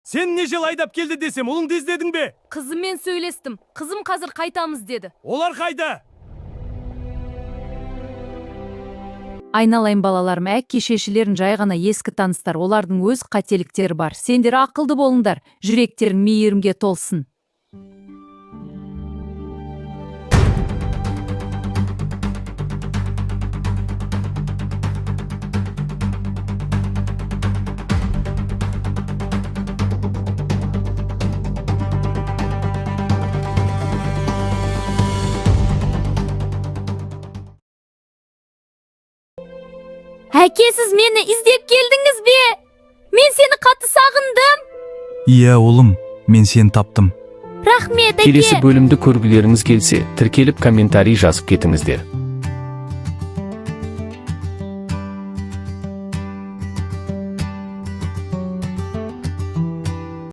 Sen ne жыл айдап келди десем, улуңду издедиң бе? Kızım men söylestim. Kızım hazır kaytamız dedi. Олар кайда? Айналайын балаларым, әке шешелерін жай ғана ескі таныстар, олардың өз қателіктері бар. Сендер ақылды болыңдар, жүректерің мейірімге толсын. Әке, siz meni izlep geldiniz be? Men seni katı sağındım. Iya oğlum, men seni taptım. Rahmet, әке. Келесі бөлімді көргілеріңіз келсе, тіркеліп комментарий жазып кетіңіздер.